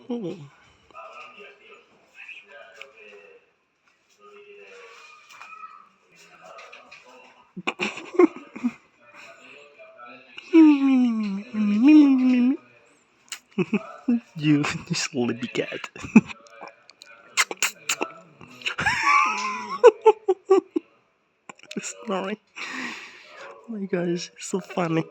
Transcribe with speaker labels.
Speaker 1: Oh. You sleepy cat. Snoring. Oh my gosh, so funny.